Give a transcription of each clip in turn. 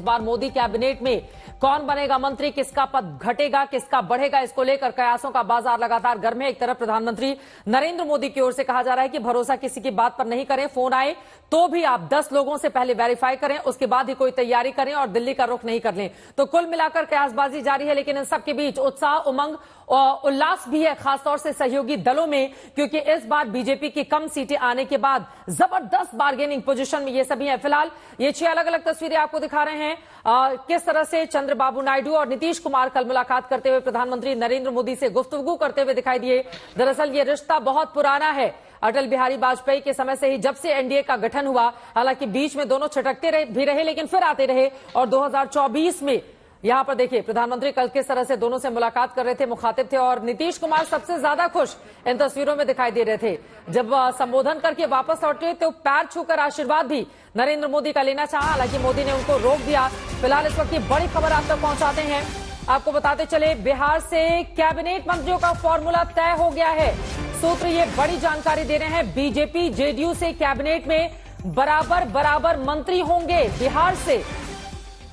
बार Modi cabinet में कौन बनेगा मंत्री, किसका पद घटेगा, किसका बढ़ेगा, इसको लेकर कयासों का बाजार लगातार गर्म है। एक तरफ प्रधानमंत्री नरेंद्र मोदी की ओर से कहा जा रहा है कि भरोसा किसी की बात पर नहीं करें, फोन आए तो भी आप 10 लोगों से पहले वेरीफाई करें, उसके बाद ही कोई तैयारी करें और दिल्ली का रुख नहीं कर लें। तो कुल मिलाकर कयासबाजी जारी है, लेकिन इन सबके बीच उत्साह, उमंग और उल्लास भी है, खासतौर से सहयोगी दलों में, क्योंकि इस बार बीजेपी की कम सीटें आने के बाद जबरदस्त बार्गेनिंग पोजीशन में ये सभी हैं। फिलहाल ये 6 अलग अलग तस्वीरें आपको दिखा रहे हैं किस तरह से चंद्रबाबू नायडू और नीतीश कुमार कल मुलाकात करते हुए प्रधानमंत्री नरेंद्र मोदी से गुफ्तगू करते हुए दिखाई दिए। दरअसल ये रिश्ता बहुत पुराना है, अटल बिहारी वाजपेयी के समय से ही, जब से एनडीए का गठन हुआ। हालांकि बीच में दोनों छटकते भी रहे, लेकिन फिर आते रहे और 2024 में यहां पर देखिए प्रधानमंत्री कल किस तरह से दोनों से मुलाकात कर रहे थे, मुखातिब थे, और नीतीश कुमार सबसे ज्यादा खुश इन तस्वीरों में दिखाई दे रहे थे। जब संबोधन करके वापस लौटे तो पैर छूकर आशीर्वाद भी नरेंद्र मोदी का लेना चाहा, हालांकि मोदी ने उनको रोक दिया। फिलहाल इस वक्त की बड़ी खबर आप तक पहुंचाते हैं। आपको बताते चले, बिहार से कैबिनेट मंत्रियों का फॉर्मूला तय हो गया है। सूत्र ये बड़ी जानकारी दे रहे हैं, बीजेपी जेडीयू से कैबिनेट में बराबर मंत्री होंगे। बिहार से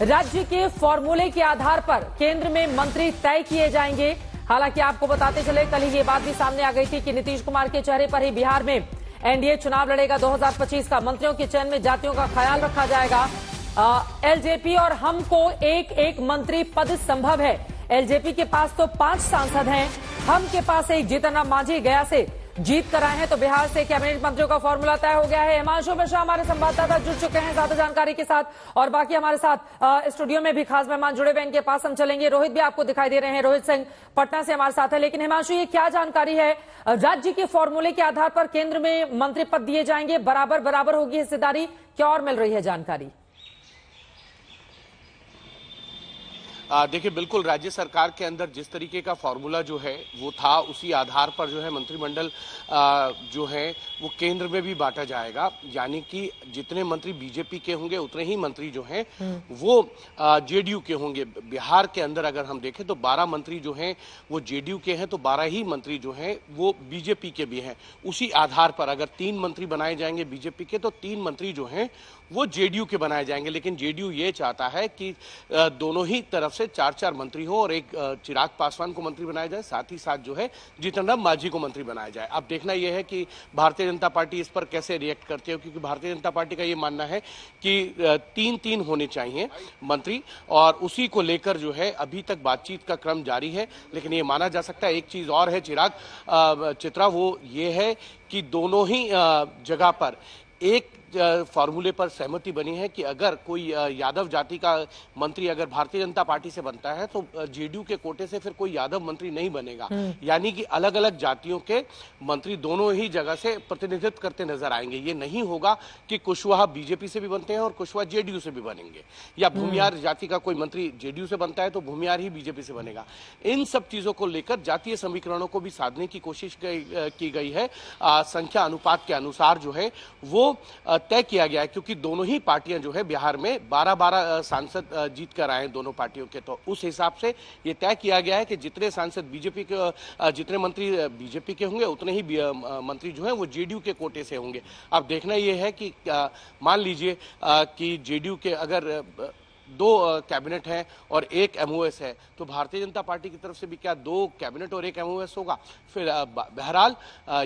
राज्य के फॉर्मूले के आधार पर केंद्र में मंत्री तय किए जाएंगे। हालांकि आपको बताते चले, कल ही ये बात भी सामने आ गई थी कि नीतीश कुमार के चेहरे पर ही बिहार में एनडीए चुनाव लड़ेगा 2025 का। मंत्रियों के चयन में जातियों का ख्याल रखा जाएगा। एलजेपी और हम को एक मंत्री पद संभव है। एलजेपी के पास तो 5 सांसद हैं, हम के पास एक जीतन राम मांझी गया से जीत कर आए हैं। तो बिहार से कैबिनेट मंत्रियों का फॉर्मूला तय हो गया है। हिमांशु मिश्रा हमारे संवाददाता जुड़ चुके हैं ज्यादा जानकारी के साथ, और बाकी हमारे साथ स्टूडियो में भी खास मेहमान जुड़े हुए, इनके पास हम चलेंगे। रोहित भी आपको दिखाई दे रहे हैं, रोहित सिंह पटना से हमारे साथ है। लेकिन हिमांशु, ये क्या जानकारी है, राज्य के फॉर्मूले के आधार पर केंद्र में मंत्री पद दिए जाएंगे, बराबर होगी हिस्सेदारी, क्या और मिल रही है जानकारी? देखिए, बिल्कुल राज्य सरकार के अंदर जिस तरीके का फॉर्मूला जो है वो था, उसी आधार पर जो है मंत्रिमंडल जो है वो केंद्र में भी बांटा जाएगा। यानी कि जितने मंत्री बीजेपी के होंगे उतने ही मंत्री जो हैं वो जेडीयू के होंगे। बिहार के अंदर अगर हम देखें तो 12 मंत्री जो हैं वो जेडीयू के हैं, तो 12 ही मंत्री जो हैं वो बीजेपी के भी हैं। उसी आधार पर अगर 3 मंत्री बनाए जाएंगे बीजेपी के, तो 3 मंत्री जो हैं वो जेडीयू के बनाए जाएंगे। लेकिन जेडीयू ये चाहता है कि दोनों ही तरफ से 4-4 मंत्री हो और एक चिराग पासवान को मंत्री बनाया जाए, साथ ही साथ जो है जीतन राम मांझी को मंत्री बनाया जाए। अब देखना यह है कि भारतीय जनता पार्टी इस पर कैसे रिएक्ट करती है, क्योंकि भारतीय जनता पार्टी का ये मानना है कि 3-3 होने चाहिए मंत्री, और उसी को लेकर जो है अभी तक बातचीत का क्रम जारी है। लेकिन ये माना जा सकता है, एक चीज और है चित्रा, वो ये है कि दोनों ही जगह पर एक फॉर्मूले पर सहमति बनी है कि अगर कोई यादव जाति का मंत्री अगर भारतीय जनता पार्टी से बनता है तो जेडीयू के कोटे से फिर कोई यादव मंत्री नहीं बनेगा। यानी कि अलग अलग जातियों के मंत्री दोनों ही जगह से प्रतिनिधित्व करते नजर आएंगे। ये नहीं होगा कि कुशवाहा बीजेपी से भी बनते हैं और कुशवाहा जेडीयू से भी बनेंगे, या भूमियार जाति का कोई मंत्री जेडीयू से बनता है तो भूमियार ही बीजेपी से बनेगा। इन सब चीजों को लेकर जातीय समीकरणों को भी साधने की कोशिश की गई है। संख्या अनुपात के अनुसार जो है वो तय किया गया है, क्योंकि दोनों ही पार्टियां जो है बिहार में 12-12 सांसद जीत कर आए दोनों पार्टियों के। तो उस हिसाब से ये तय किया गया है कि जितने सांसद बीजेपी के, जितने मंत्री बीजेपी के होंगे उतने ही मंत्री जो है वो जेडीयू के कोटे से होंगे। अब देखना यह है कि मान लीजिए कि जेडीयू के अगर 2 कैबिनेट हैं और 1 एमओएस है, तो भारतीय जनता पार्टी की तरफ से भी क्या 2 कैबिनेट और 1 एमओएस होगा? फिर बहरहाल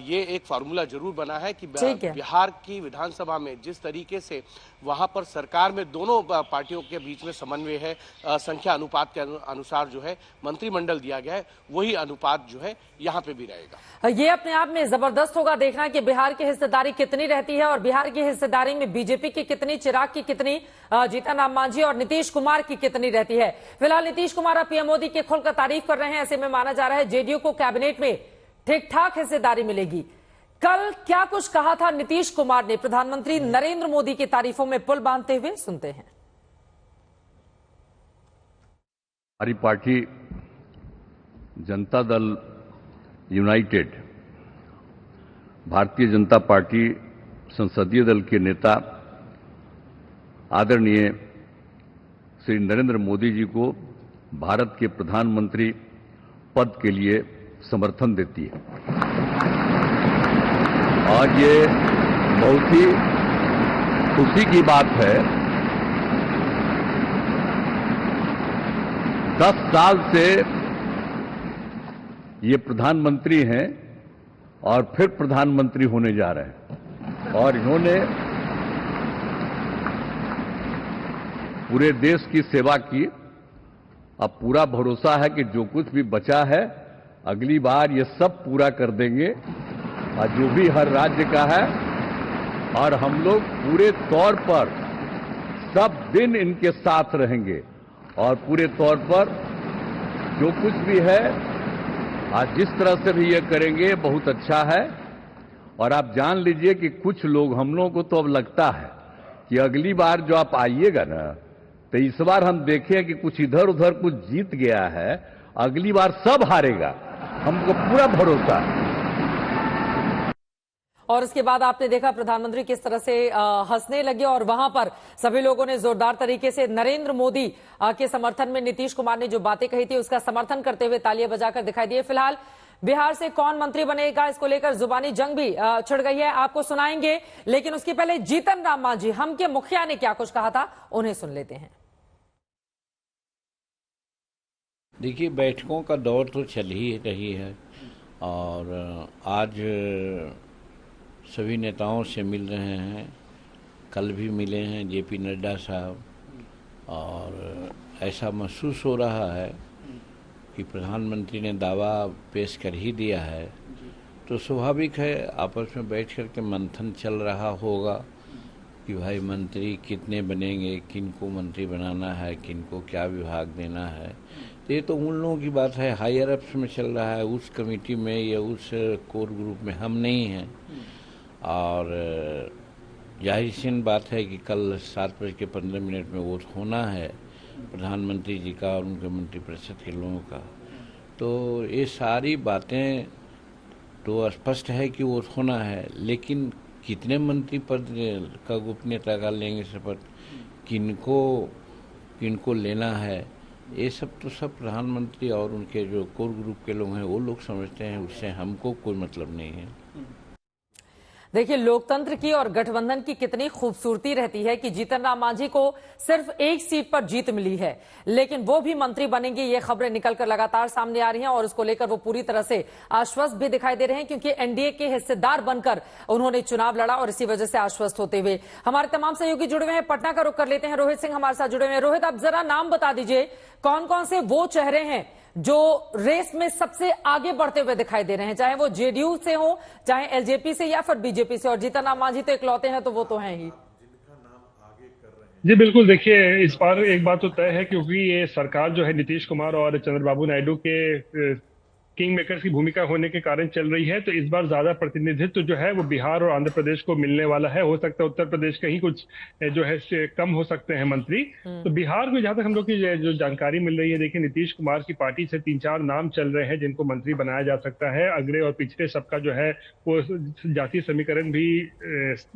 ये एक फार्मूला जरूर बना है कि बिहार की विधानसभा में जिस तरीके से वहां पर सरकार में दोनों पार्टियों के बीच में समन्वय है, संख्या अनुपात के अनुसार जो है मंत्रिमंडल दिया गया है, वही अनुपात जो है यहाँ पे भी रहेगा। ये अपने आप में जबरदस्त होगा देखना कि बिहार की हिस्सेदारी कितनी रहती है, और बिहार की हिस्सेदारी में बीजेपी की कितनी, चिराग की कितनी, जीतन राम मांझी और नीतीश कुमार की कितनी रहती है। फिलहाल नीतीश कुमार अब पीएम मोदी की खुलकर तारीफ कर रहे हैं। ऐसे में माना जा रहा है जेडीयू को कैबिनेट में ठीक ठाक हिस्सेदारी मिलेगी। कल क्या कुछ कहा था नीतीश कुमार ने प्रधानमंत्री नरेंद्र मोदी की तारीफों में पुल बांधते हुए, सुनते हैं। हमारी party Janata Dal United, Bharatiya Janata party संसदीय दल के नेता आदरणीय श्री नरेंद्र मोदी जी को भारत के प्रधानमंत्री पद के लिए समर्थन देती है। आज ये बहुत ही खुशी की बात है 10 साल से ये प्रधानमंत्री हैं और फिर प्रधानमंत्री होने जा रहे हैं और इन्होंने पूरे देश की सेवा की। अब पूरा भरोसा है कि जो कुछ भी बचा है अगली बार ये सब पूरा कर देंगे और जो भी हर राज्य का है, और हम लोग पूरे तौर पर सब दिन इनके साथ रहेंगे और पूरे तौर पर जो कुछ भी है आज जिस तरह से भी ये करेंगे बहुत अच्छा है। और आप जान लीजिए कि कुछ लोग, हम लोगों को तो अब लगता है कि अगली बार जो आप आइएगा ना, तो इस बार हम देखें कि कुछ इधर उधर कुछ जीत गया है, अगली बार सब हारेगा, हमको पूरा भरोसा है। और उसके बाद आपने देखा प्रधानमंत्री किस तरह से हंसने लगे और वहां पर सभी लोगों ने जोरदार तरीके से नरेंद्र मोदी के समर्थन में नीतीश कुमार ने जो बातें कही थी उसका समर्थन करते हुए तालियां बजाकर दिखाई दिए। फिलहाल बिहार से कौन मंत्री बनेगा इसको लेकर जुबानी जंग भी छिड़ गई है, आपको सुनाएंगे, लेकिन उसके पहले जीतन राम मांझी हम के मुखिया ने क्या कुछ कहा था उन्हें सुन लेते हैं। देखिए, बैठकों का दौर तो चल ही रही है और आज सभी नेताओं से मिल रहे हैं, कल भी मिले हैं जेपी नड्डा साहब, और ऐसा महसूस हो रहा है कि प्रधानमंत्री ने दावा पेश कर ही दिया है, तो स्वाभाविक है आपस में बैठ कर के मंथन चल रहा होगा कि भाई मंत्री कितने बनेंगे, किनको मंत्री बनाना है, किनको क्या विभाग देना है। तो ये तो उन लोगों की बात है, हायर अप्स में चल रहा है, उस कमेटी में या उस कोर ग्रुप में हम नहीं हैं। और जाहिर सी बात है कि कल 7:15 में वोट होना है प्रधानमंत्री जी का और उनके मंत्रिपरिषद के लोगों का। तो ये सारी बातें तो स्पष्ट है कि वोट होना है, लेकिन कितने मंत्री पद का गोपनीयता का लेंगे शपथ, किनको लेना है, ये सब तो सब प्रधानमंत्री और उनके जो कोर ग्रुप के लोग हैं वो लोग समझते हैं, उससे हमको कोई मतलब नहीं है। देखिए, लोकतंत्र की और गठबंधन की कितनी खूबसूरती रहती है कि जीतन राम मांझी को सिर्फ एक सीट पर जीत मिली है, लेकिन वो भी मंत्री बनेंगे, ये खबरें निकलकर लगातार सामने आ रही हैं और उसको लेकर वो पूरी तरह से आश्वस्त भी दिखाई दे रहे हैं, क्योंकि एनडीए के हिस्सेदार बनकर उन्होंने चुनाव लड़ा और इसी वजह से आश्वस्त होते हुए हमारे तमाम सहयोगी जुड़े हुए हैं। पटना का रुख कर लेते हैं, रोहित सिंह हमारे साथ जुड़े हुए हैं। रोहित, आप जरा नाम बता दीजिए कौन कौन से वो चेहरे हैं जो रेस में सबसे आगे बढ़ते हुए दिखाई दे रहे हैं, चाहे वो जेडीयू से हो, चाहे एलजेपी से या फिर बीजेपी से, और जीतन राम मांझी तो इकलौते हैं तो वो तो हैं ही। जी बिल्कुल, देखिए इस बार एक बात तो तय है, क्योंकि ये सरकार जो है नीतीश कुमार और चंद्रबाबू नायडू के किंग मेकर्स की भूमिका होने के कारण चल रही है, तो इस बार ज्यादा प्रतिनिधित्व जो है वो बिहार और आंध्र प्रदेश को मिलने वाला है। हो सकता है उत्तर प्रदेश कहीं कुछ जो है कम हो सकते हैं मंत्री। तो बिहार में जहां तक हम लोग की जो जानकारी मिल रही है, देखिए नीतीश कुमार की पार्टी से 3-4 नाम चल रहे हैं जिनको मंत्री बनाया जा सकता है। अगड़े और पिछड़े सबका जो है वो जातीय समीकरण भी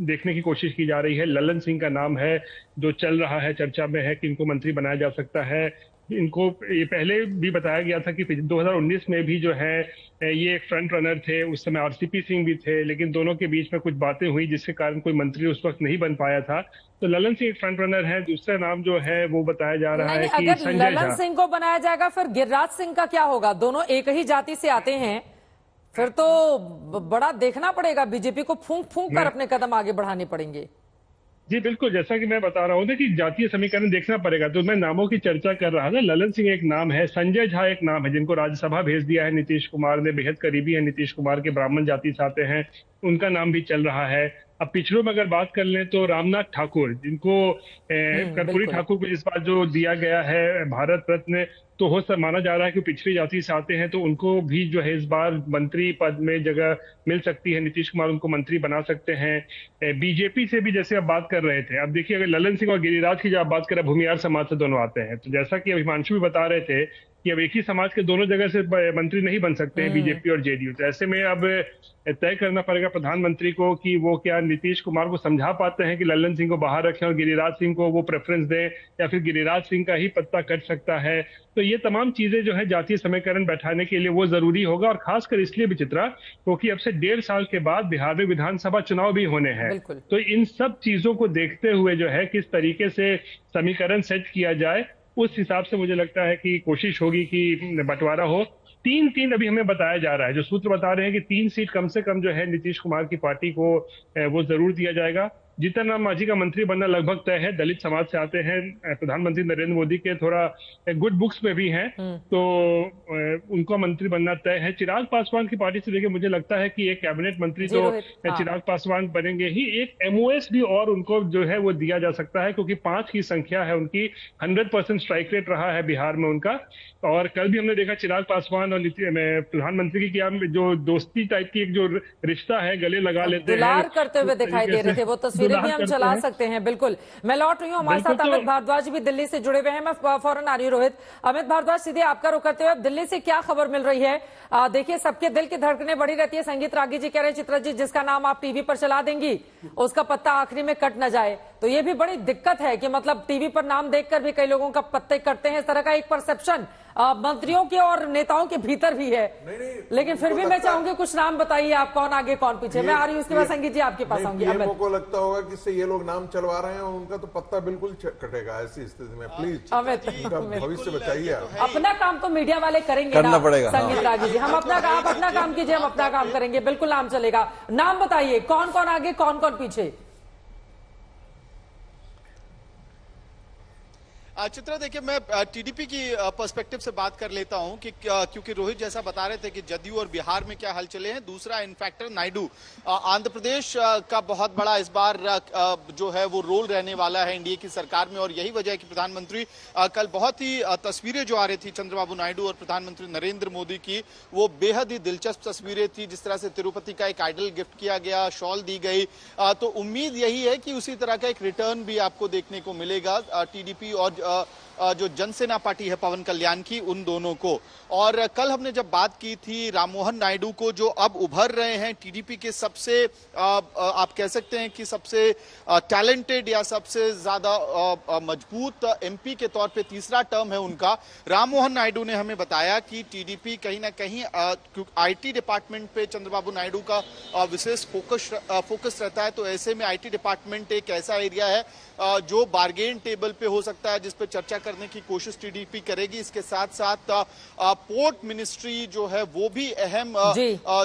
देखने की कोशिश की जा रही है। ललन सिंह का नाम है जो चल रहा है, चर्चा में है कि इनको मंत्री बनाया जा सकता है। इनको ये पहले भी बताया गया था कि 2019 में भी जो है ये एक फ्रंट रनर थे, उस समय आरसीपी सिंह भी थे, लेकिन दोनों के बीच में कुछ बातें हुई जिसके कारण कोई मंत्री उस वक्त नहीं बन पाया था। तो ललन सिंह एक फ्रंट रनर है। दूसरा नाम जो है वो बताया जा रहा है कि अगर संजय ललन सिंह को बनाया जाएगा फिर गिरिराज सिंह का क्या होगा? दोनों एक ही जाति से आते हैं, फिर तो बड़ा देखना पड़ेगा, बीजेपी को फूंक फूंक कर अपने कदम आगे बढ़ाने पड़ेंगे। जी बिल्कुल, जैसा कि मैं बता रहा हूँ ना कि जातीय समीकरण देखना पड़ेगा, तो मैं नामों की चर्चा कर रहा था। ललन सिंह एक नाम है, संजय झा एक नाम है जिनको राज्यसभा भेज दिया है नीतीश कुमार ने, बेहद करीबी है नीतीश कुमार के, ब्राह्मण जाति से आते हैं, उनका नाम भी चल रहा है। अब पिछड़ों में अगर बात कर लें तो रामनाथ ठाकुर, जिनको कर्पूरी ठाकुर को इस बार जो दिया गया है भारत रत्न, तो हो सब माना जा रहा है कि पिछड़ी जाति से आते हैं, तो उनको भी जो है इस बार मंत्री पद में जगह मिल सकती है। नीतीश कुमार उनको मंत्री बना सकते हैं। बीजेपी से भी जैसे आप बात कर रहे थे, अब देखिए अगर ललन सिंह और गिरिराज की जब आप बात करें, भूमिहार समाज से दोनों आते हैं, तो जैसा कि हिमांशु भी बता रहे थे कि अब एक ही समाज के दोनों जगह से मंत्री नहीं बन सकते हैं बीजेपी और जेडीयू। तो ऐसे में अब तय करना पड़ेगा प्रधानमंत्री को कि वो क्या नीतीश कुमार को समझा पाते हैं कि ललन सिंह को बाहर रखें और गिरिराज सिंह को वो प्रेफरेंस दें, या फिर गिरिराज सिंह का ही पत्ता कट सकता है। तो ये तमाम चीजें जो है जातीय समीकरण बैठाने के लिए वो जरूरी होगा, और खासकर इसलिए भी चित्रा क्योंकि अब से 1.5 साल के बाद बिहार में विधानसभा चुनाव भी होने हैं। तो इन सब चीजों को देखते हुए जो है किस तरीके से समीकरण सेट किया जाए, उस हिसाब से मुझे लगता है कि कोशिश होगी कि बंटवारा हो। 3-3 अभी हमें बताया जा रहा है, जो सूत्र बता रहे हैं कि 3 सीट कम से कम जो है नीतीश कुमार की पार्टी को वो जरूर दिया जाएगा। जीतन राम मांझी का मंत्री बनना लगभग तय है, दलित समाज से आते हैं, प्रधानमंत्री नरेंद्र मोदी के थोड़ा गुड बुक्स में भी हैं, तो उनको मंत्री बनना तय है। चिराग पासवान की पार्टी से लेके मुझे लगता है कि एक कैबिनेट मंत्री तो चिराग पासवान बनेंगे ही, एक एमओएस भी और उनको जो है वो दिया जा सकता है, क्योंकि 5 की संख्या है उनकी, 100% स्ट्राइक रेट रहा है बिहार में उनका। और कल भी हमने देखा चिराग पासवान और प्रधानमंत्री की क्या जो दोस्ती टाइप की एक जो रिश्ता है, गले लगा लेते हैं, दुलार करते हुए दिखाई दे रहे थे, वो तस्वीरें भी हम चला सकते हैं। बिल्कुल, मैं लौट रही हूँ, हमारे साथ अमित भारद्वाज भी दिल्ली से जुड़े हुए हैं। मैं फौरन आ रही हूँ रोहित। अमित भारद्वाज, सीधे आपका रुख करते हुए दिल्ली से क्या खबर मिल रही है? देखिए, सबके दिल की धड़कनें बढ़ी रहती है। संगीत रागी जी कह रहे हैं चित्रा जी जिसका नाम आप टीवी पर चला देंगी उसका पत्ता आखिरी में कट न जाए, तो ये भी बड़ी दिक्कत है कि मतलब टीवी पर नाम देखकर भी कई लोगों का पत्ते कटते हैं। इस तरह का एक परसेप्शन मंत्रियों के और नेताओं के भीतर भी है। लेकिन फिर भी मैं चाहूंगी कुछ नाम बताइए, आप कौन आगे कौन पीछे। मैं आ रही हूँ, उसके बाद संगीत जी आपके पास आऊंगी। पीएमओ को लगता होगा कि इससे ये लोग नाम चलवा रहे हैं और उनका तो पत्ता बिल्कुल कटेगा। ऐसी स्थिति में प्लीज अमित भविष्य बचाइए। अपना काम तो मीडिया वाले करेंगे, करना पड़ेगा। संगीत रागी जी, हम अपना काम कीजिए, हम अपना काम करेंगे, बिल्कुल नाम चलेगा। नाम बताइए, कौन कौन आगे कौन कौन पीछे। चित्रा, देखिए, मैं टीडीपी की पर्सपेक्टिव से बात कर लेता हूं कि क्योंकि रोहित जैसा बता रहे थे कि जदयू और बिहार में क्या हलचलें हैं। दूसरा इनफैक्टर नायडू, आंध्र प्रदेश का बहुत बड़ा इस बार जो है वो रोल रहने वाला है एनडीए की सरकार में, और यही वजह है कि प्रधानमंत्री कल बहुत ही तस्वीरें जो आ रही थी चंद्रबाबू नायडू और प्रधानमंत्री नरेंद्र मोदी की, वो बेहद ही दिलचस्प तस्वीरें थी। जिस तरह से तिरुपति का एक आइडल गिफ्ट किया गया, शॉल दी गई, तो उम्मीद यही है कि उसी तरह का एक रिटर्न भी आपको देखने को मिलेगा टीडीपी और जो जनसेना पार्टी है पवन कल्याण की, उन दोनों को। और कल हमने जब बात की थी राममोहन नायडू को, जो अब उभर रहे हैं टीडीपी के सबसे आप कह सकते हैं कि सबसे टैलेंटेड या सबसे ज्यादा मजबूत एमपी के तौर पे तीसरा टर्म है उनका। राममोहन नायडू ने हमें बताया कि टीडीपी कहीं ना कहीं आईटी डिपार्टमेंट पे चंद्रबाबू नायडू का विशेष फोकस रहता है, तो ऐसे में आईटी डिपार्टमेंट एक ऐसा एरिया है जो बार्गेन टेबल पे हो सकता है, जिस पे चर्चा करने की कोशिश टीडीपी करेगी। इसके साथ साथ पोर्ट मिनिस्ट्री जो है वो भी अहम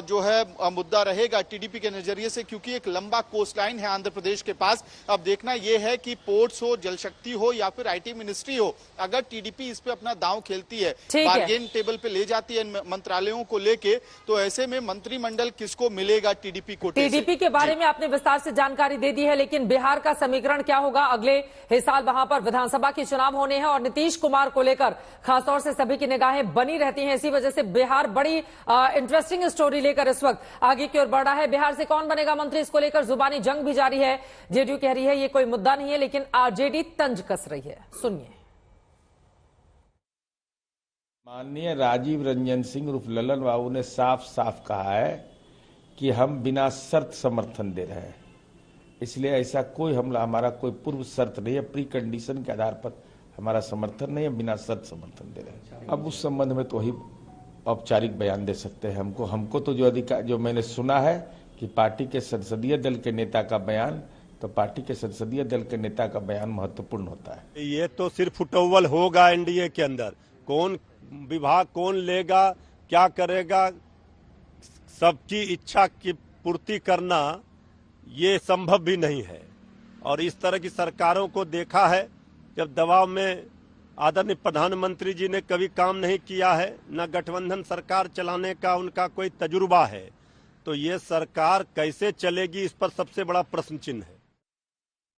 जो है मुद्दा रहेगा टीडीपी के नजरिए से, क्योंकि एक लंबा कोस्ट लाइन है आंध्र प्रदेश के पास। अब देखना यह है कि पोर्ट्स हो, जल शक्ति हो या फिर आईटी मिनिस्ट्री हो, अगर टीडीपी इस पे अपना दांव खेलती है, बार्गेन टेबल पे ले जाती है मंत्रालयों को लेके, तो ऐसे में मंत्रिमंडल किसको मिलेगा टीडीपी को। टीडीपी के बारे में आपने विस्तार से जानकारी दे दी है, लेकिन बिहार का समीकरण क्या होगा? अगले ही साल वहां पर विधानसभा के चुनाव होने हैं और नीतीश कुमार को लेकर खासतौर से सभी की निगाहें बनी रहती हैं। इसी वजह से बिहार बड़ी इंटरेस्टिंग स्टोरी लेकर इस वक्त आगे की ओर बढ़ रहा है। बिहार से कौन बनेगा मंत्री, इसको लेकर जुबानी जंग भी जारी है। जेडीयू कह रही है ये कोई मुद्दा नहीं है, लेकिन आरजेडी तंज कस रही है। सुनिए। माननीय राजीव रंजन सिंह उर्फ ललन बाबू ने साफ साफ कहा है कि हम बिना शर्त समर्थन दे रहे हैं, इसलिए ऐसा कोई हमारा कोई पूर्व शर्त नहीं है, प्री कंडीशन के आधार पर हमारा समर्थन नहीं है, बिना शर्त समर्थन दे रहे हैं। अब उस संबंध में तो वही औपचारिक बयान दे सकते हैं। हमको तो जो अधिकार, जो मैंने सुना है कि पार्टी के संसदीय दल के नेता का बयान, तो पार्टी के संसदीय दल के नेता का बयान महत्वपूर्ण होता है। ये तो सिर्फ फुटबॉल होगा एनडीए के अंदर, कौन विभाग कौन लेगा, क्या करेगा, सबकी इच्छा की पूर्ति करना ये संभव भी नहीं है। और इस तरह की सरकारों को देखा है, जब दबाव में आदरणीय प्रधानमंत्री जी ने कभी काम नहीं किया है, न गठबंधन सरकार चलाने का उनका कोई तजुर्बा है, तो ये सरकार कैसे चलेगी, इस पर सबसे बड़ा प्रश्न चिन्ह है।